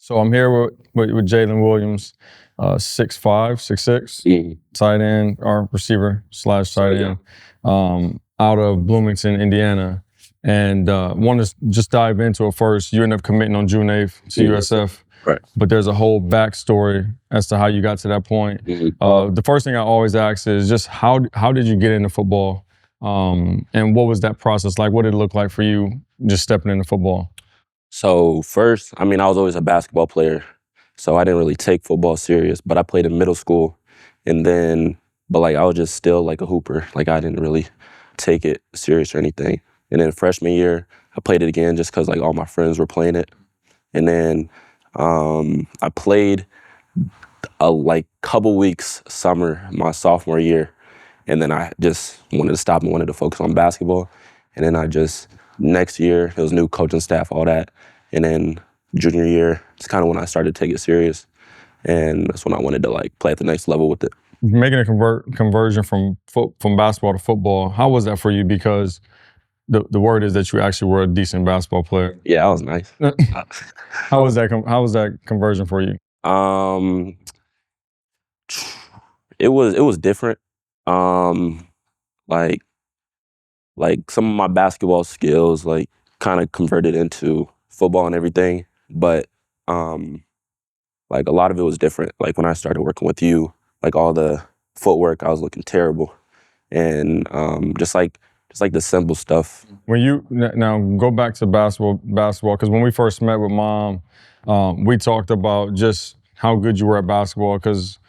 So I'm here with Jalen Williams, 6'5", 6'6", tight end or receiver / tight end, out of Bloomington, Indiana. And want to just dive into it first. You end up committing on June 8th to USF. Right. But there's a whole backstory as to how you got to that point. The first thing I always ask is just how did you get into football? And what was that process like? What did it look like for you just stepping into football? So first, I was always a basketball player, so I didn't really take football serious, but I played in middle school, and then, I was just still like a hooper. Like I didn't really take it serious or anything. And then freshman year, I played it again just because all my friends were playing it. And then I played a couple weeks summer, my sophomore year, and then I just wanted to stop and wanted to focus on basketball. And then next year, it was new coaching staff, all that. And then junior year, it's kind of when I started to take it serious. And that's when I wanted to play at the next level with it. Making a conversion from basketball to football, how was that for you? Because the word is that you actually were a decent basketball player. Yeah, that was nice. How was that conversion for you? It was different. Some of my basketball skills kind of converted into football and everything, but a lot of it was different. When I started working with you, all the footwork, I was looking terrible, and just the simple stuff. When you now go back to basketball, because when we first met with Mom, we talked about just how good you were at basketball, because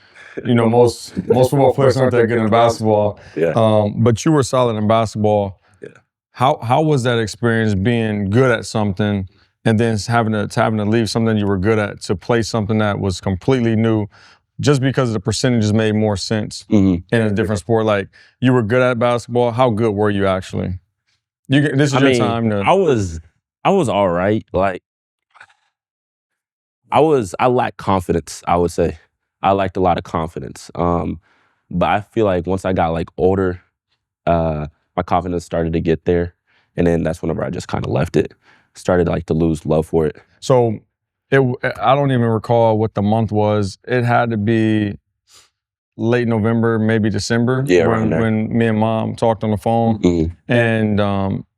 most football players aren't that good in basketball. Yeah. But you were solid in basketball. Yeah. How was that experience being good at something and then having to leave something you were good at to play something that was completely new, just because the percentages made more sense in a different sport? Like, you were good at basketball. How good were you actually? This is your time to. I was all right. I lacked confidence, I would say. I lacked a lot of confidence. But I feel like once I got older, my confidence started to get there. And then that's whenever I just kind of left it. Started to lose love for it. So I don't even recall what the month was. It had to be late November, maybe December, when me and Mom talked on the phone. And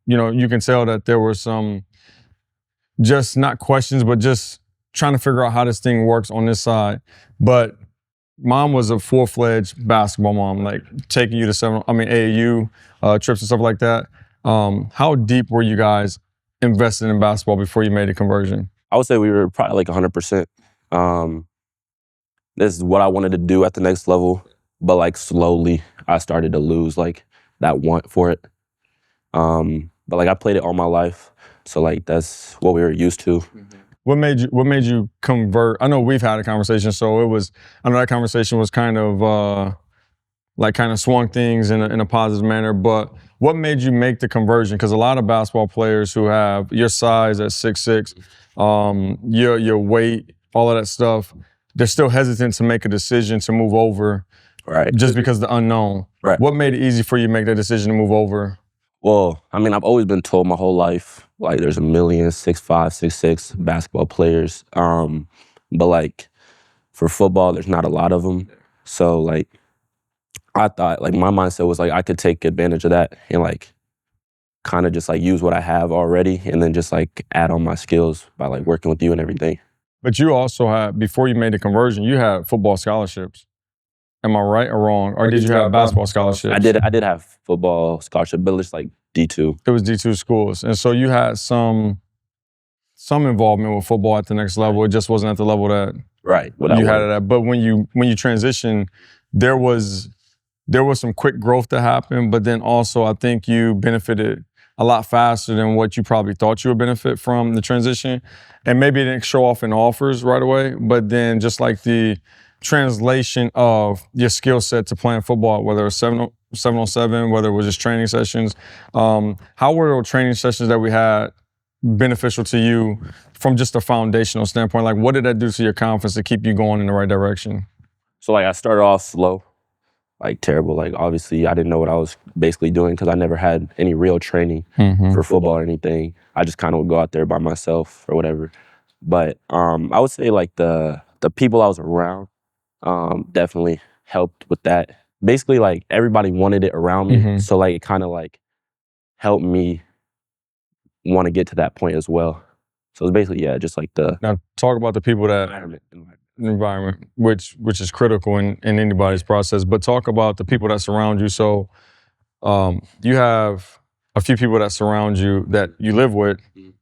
you can tell that there were some, just not questions, but just trying to figure out how this thing works on this side. But Mom was a full-fledged basketball mom, taking you to AAU trips and stuff like that. How deep were you guys invested in basketball before you made a conversion? I would say we were probably 100%. This is what I wanted to do at the next level, but slowly I started to lose that want for it. But I played it all my life, so that's what we were used to. What made you convert? I know we've had a conversation, so I know that conversation was kind of swung things in a positive manner, but what made you make the conversion? Because a lot of basketball players who have your size at 6'6", your weight, all of that stuff, they're still hesitant to make a decision to move over, right? Just because of the unknown. Right. What made it easy for you to make that decision to move over? Well, I've always been told my whole life, there's a million 6'5", 6'6" basketball players. But for football, there's not a lot of them. So I thought my mindset was I could take advantage of that and kind of just use what I have already and then just add on my skills by working with you and everything. But you also had, before you made the conversion, you had football scholarships. Am I right or wrong? Or did you have basketball scholarships? I did have football scholarship, but it's D2. It was D2 schools. And so you had some involvement with football at the next level. It just wasn't at the level that you had it at. But when you transitioned, there was some quick growth that happened, but then also I think you benefited a lot faster than what you probably thought you would benefit from the transition. And maybe it didn't show off in offers right away, but then just the translation of your skill set to playing football, whether it was 7-on-7, whether it was just training sessions. How were those training sessions that we had beneficial to you from just a foundational standpoint? What did that do to your confidence to keep you going in the right direction? So I started off slow, terrible. Obviously I didn't know what I was basically doing because I never had any real training for football or anything. I just kind of would go out there by myself or whatever. But I would say like the people I was around definitely helped with that. Basically, like everybody wanted it around me, so like it kind of like helped me want to get to that point as well. So it's basically just like the Now talk about the people that environment, which is critical in anybody's process. But talk about the people that surround you. So you have a few people that surround you that you live with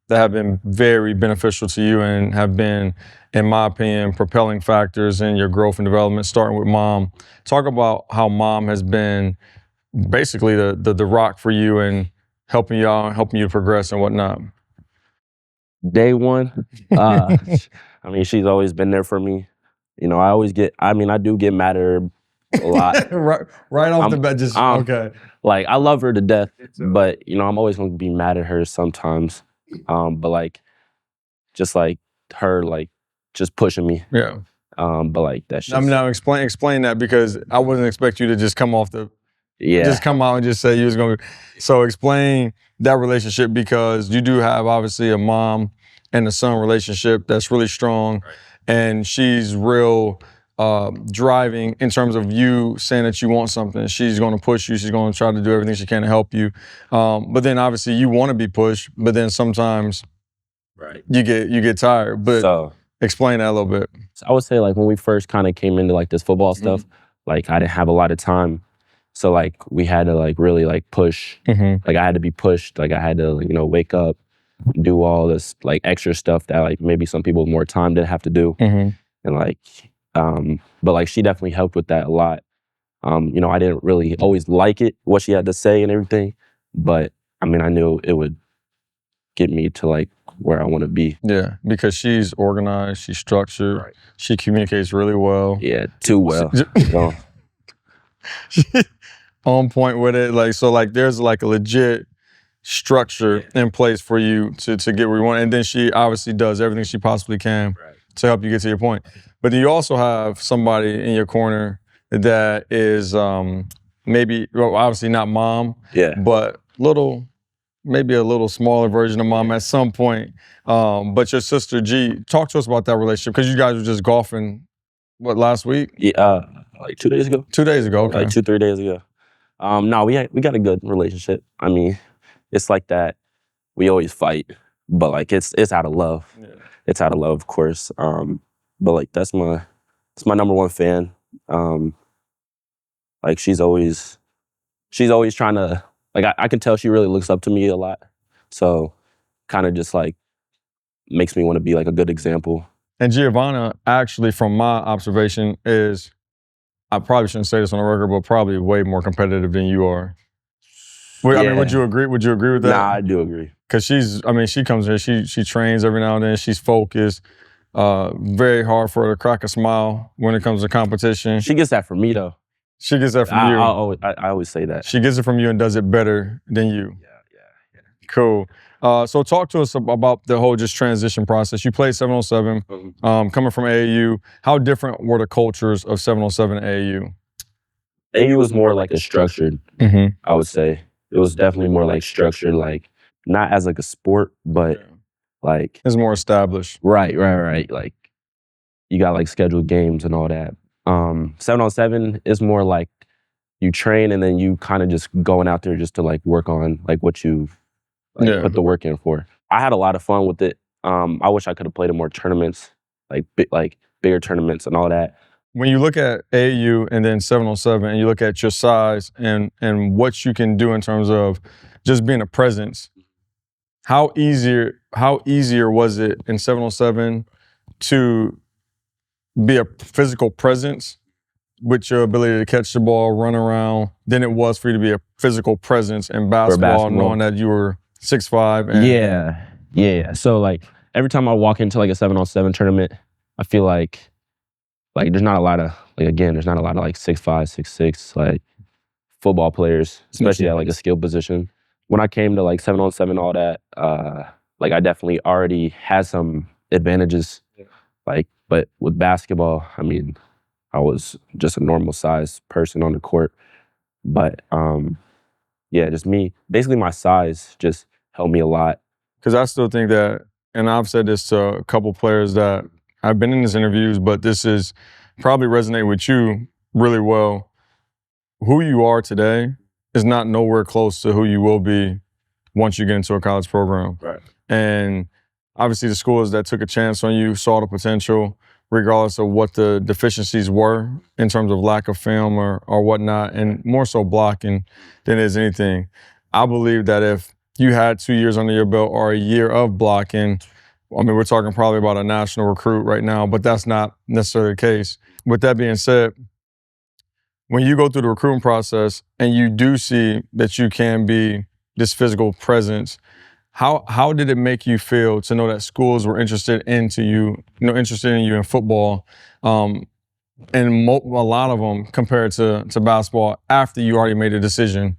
that have been very beneficial to you and have been, in my opinion, propelling factors in your growth and development, starting with mom. Talk about how mom has been basically the rock for you and helping you out, helping you to progress and whatnot. Day one, I mean, she's always been there for me. You know, I do get mad at her a lot. right off the bat, just okay. Like, I love her to death, but, you know, I'm always going to be mad at her sometimes. But, like, just, like, her, like, just pushing me. Yeah. But, like, that's just... Now explain that, because I wouldn't expect you to just come off the... Yeah. Just come out and just say you was going to... So explain that relationship, because you do have, obviously, a mom and a son relationship that's really strong. Right. And she's real... driving in terms of you saying that you want something. She's going to push you. She's going to try to do everything she can to help you. But then obviously you want to be pushed, but then sometimes you get tired. But explain that a little bit. So I would say, like, when we first kind of came into like this football stuff, like I didn't have a lot of time. So like we had to like really like push. Like I had to be pushed. Like I had to, you know, wake up, do all this like extra stuff that like maybe some people with more time didn't have to do. And like, but like she definitely helped with that a lot. You know, I didn't really always like it, what she had to say and everything, but I mean, I knew it would get me to like where I want to be. Yeah, because she's organized, she's structured, she communicates really well. Yeah, too well. She's on point with it. Like, so like there's like a legit structure in place for you to get where you want. And then she obviously does everything she possibly can to help you get to your point. But then you also have somebody in your corner that is maybe, well, obviously not mom, but maybe a little smaller version of mom at some point. But your sister G, talk to us about that relationship, because you guys were just golfing, what, last week? Yeah, like 2 days ago. 2 days ago, okay. Like 2-3 days ago. No, we got a good relationship. I mean, it's like that. We always fight, but like it's out of love. Yeah. It's out of love, of course. But like it's my number one fan. Like she's always trying to, like I can tell she really looks up to me a lot. So kind of just like makes me want to be like a good example. And Giovanna, actually, from my observation, is, I probably shouldn't say this on the record, but probably way more competitive than you are. I mean, would you agree? Would you agree with that? Nah, I do agree. Because she comes here, she trains every now and then, she's focused. Very hard for her to crack a smile when it comes to competition. She gets that from me, though. She gets that from you. I always say that. She gets it from you and does it better than you. Yeah. Cool. So talk to us about the whole just transition process. You played 7-on-7, coming from AAU. How different were the cultures of 7-on-7 and AAU? AAU was more like a structured, I would say. It was definitely more like structured, like not as like a sport, but like... It's more established. Right. Like you got like scheduled games and all that. 7-on-7 is more like you train and then you kind of just going out there just to like work on like what you've put the work in for. I had a lot of fun with it. I wish I could have played in more tournaments, like bigger tournaments and all that. When you look at AAU and then 7-on-7 and you look at your size and what you can do in terms of just being a presence, how easier was it in 7-on-7 to be a physical presence with your ability to catch the ball, run around, than it was for you to be a physical presence in basketball, knowing that you were 6'5"? Yeah. So like every time I walk into like a 7-on-7 tournament, I feel like there's not a lot of like 6'5", 6'6" like football players, especially at like a skill position. When I came to like 7-on-7, all that, like I definitely already had some advantages. Like, but with basketball, I mean, I was just a normal sized person on the court. But just me, basically my size just helped me a lot. Because I still think that and I've said this to a couple players that I've been in these interviews, but this is probably resonate with you really well. Who you are today is not nowhere close to who you will be once you get into a college program. Right. And obviously the schools that took a chance on you saw the potential, regardless of what the deficiencies were in terms of lack of film or whatnot, and more so blocking than it is anything. I believe that if you had 2 years under your belt or a year of blocking, I mean, we're talking probably about a national recruit right now, but that's not necessarily the case. With that being said, when you go through the recruiting process and you do see that you can be this physical presence, how did it make you feel to know that schools were interested in you in football, and a lot of them compared to basketball after you already made a decision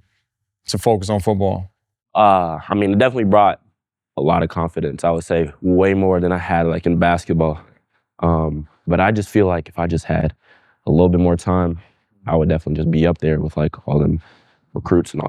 to focus on football? I mean, it definitely brought a lot of confidence. I would say way more than I had like in basketball. But I just feel like if I just had a little bit more time, I would definitely just be up there with like all them recruits and all that.